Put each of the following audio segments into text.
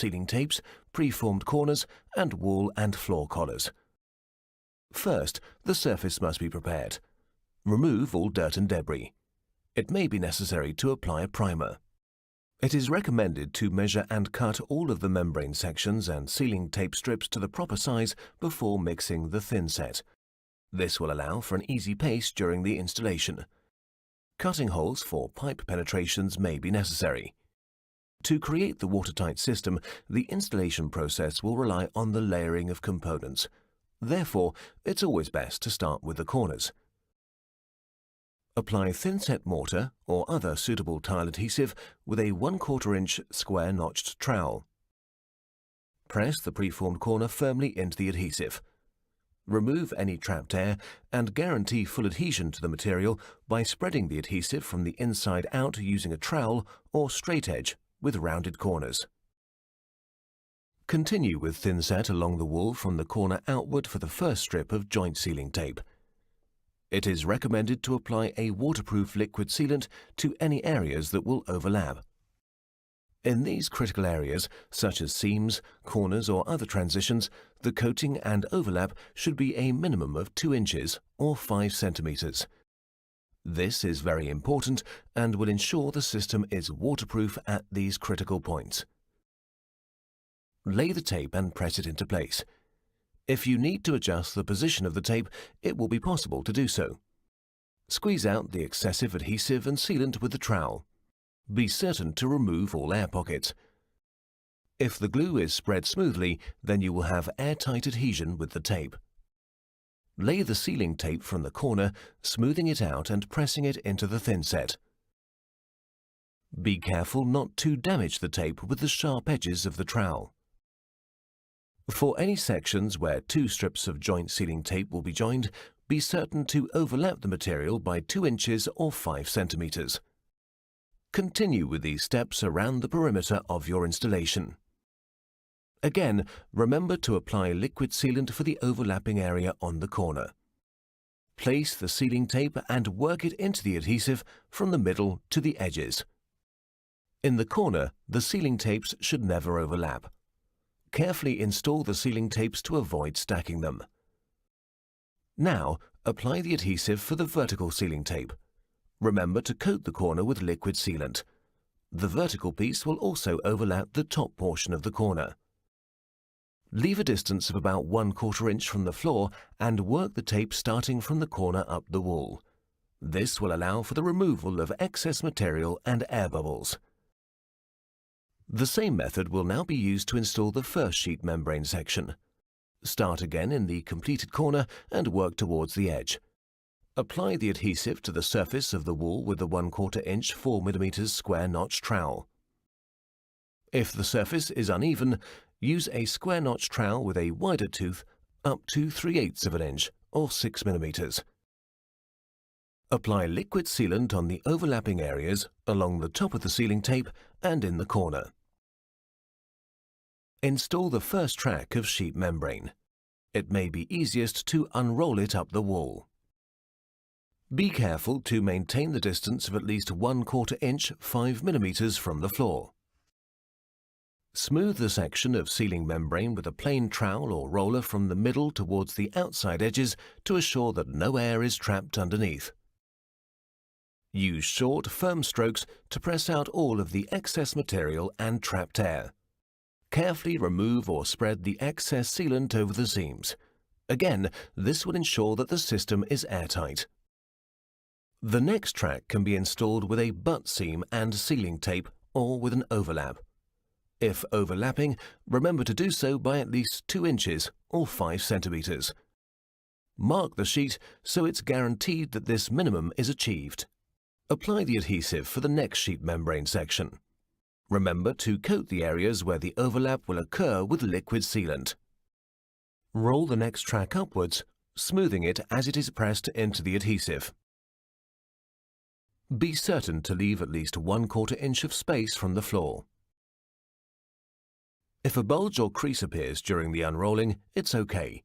ceiling tapes, preformed corners, and wall and floor collars. First, the surface must be prepared. Remove all dirt and debris. It may be necessary to apply a primer. It is recommended to measure and cut all of the membrane sections and ceiling tape strips to the proper size before mixing the thin set. This will allow for an easy pace during the installation. Cutting holes for pipe penetrations may be necessary. To create the watertight system, the installation process will rely on the layering of components. Therefore, it's always best to start with the corners. Apply thin-set mortar or other suitable tile adhesive with a 1/4 inch square notched trowel. Press the preformed corner firmly into the adhesive. Remove any trapped air and guarantee full adhesion to the material by spreading the adhesive from the inside out using a trowel or straight edge with rounded corners. Continue with thin set along the wall from the corner outward for the first strip of joint sealing tape. It is recommended to apply a waterproof liquid sealant to any areas that will overlap. In these critical areas, such as seams, corners or other transitions, the coating and overlap should be a minimum of 2 inches or 5 centimeters. This is very important and will ensure the system is waterproof at these critical points. Lay the tape and press it into place. If you need to adjust the position of the tape, it will be possible to do so. Squeeze out the excessive adhesive and sealant with the trowel. Be certain to remove all air pockets. If the glue is spread smoothly, then you will have airtight adhesion with the tape. Lay the sealing tape from the corner, smoothing it out and pressing it into the thin set. Be careful not to damage the tape with the sharp edges of the trowel. For any sections where 2 strips of joint sealing tape will be joined, be certain to overlap the material by 2 inches or 5 centimeters. Continue with these steps around the perimeter of your installation. Again, remember to apply liquid sealant for the overlapping area on the corner. Place the sealing tape and work it into the adhesive from the middle to the edges. In the corner, the sealing tapes should never overlap. Carefully install the sealing tapes to avoid stacking them. Now, apply the adhesive for the vertical sealing tape. Remember to coat the corner with liquid sealant. The vertical piece will also overlap the top portion of the corner. Leave a distance of about 1/4 inch from the floor and work the tape starting from the corner up the wall. This will allow for the removal of excess material and air bubbles. The same method will now be used to install the first sheet membrane section. Start again in the completed corner and work towards the edge. Apply the adhesive to the surface of the wall with the 1/4 inch 4 mm square notch trowel. If the surface is uneven, use a square notch trowel with a wider tooth up to 3/8 of an inch or 6 mm. Apply liquid sealant on the overlapping areas along the top of the sealing tape and in the corner. Install the first track of sheet membrane. It may be easiest to unroll it up the wall. Be careful to maintain the distance of at least 1/4 inch 5 mm from the floor. Smooth the section of sealing membrane with a plain trowel or roller from the middle towards the outside edges to assure that no air is trapped underneath. Use short, firm strokes to press out all of the excess material and trapped air. Carefully remove or spread the excess sealant over the seams. Again, this will ensure that the system is airtight. The next track can be installed with a butt seam and sealing tape or with an overlap. If overlapping, remember to do so by at least 2 inches or 5 centimeters. Mark the sheet so it's guaranteed that this minimum is achieved. Apply the adhesive for the next sheet membrane section. Remember to coat the areas where the overlap will occur with liquid sealant. Roll the next track upwards, smoothing it as it is pressed into the adhesive. Be certain to leave at least 1/4 inch of space from the floor. If a bulge or crease appears during the unrolling, it's okay.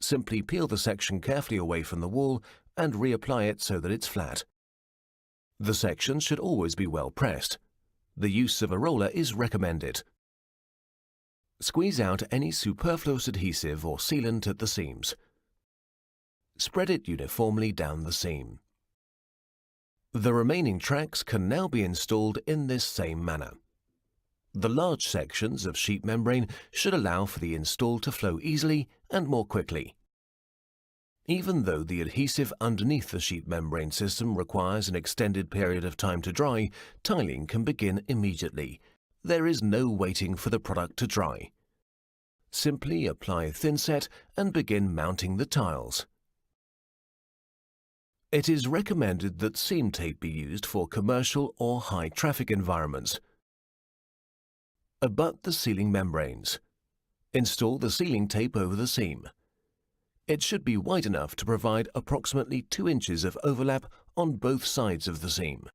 Simply peel the section carefully away from the wall and reapply it so that it's flat. The section should always be well pressed. The use of a roller is recommended. Squeeze out any superfluous adhesive or sealant at the seams. Spread it uniformly down the seam. The remaining tracks can now be installed in this same manner. The large sections of sheet membrane should allow for the install to flow easily and more quickly. Even though the adhesive underneath the sheet membrane system requires an extended period of time to dry, tiling can begin immediately. There is no waiting for the product to dry. Simply apply thinset and begin mounting the tiles. It is recommended that seam tape be used for commercial or high-traffic environments. Abut the ceiling membranes. Install the sealing tape over the seam. It should be wide enough to provide approximately 2 inches of overlap on both sides of the seam.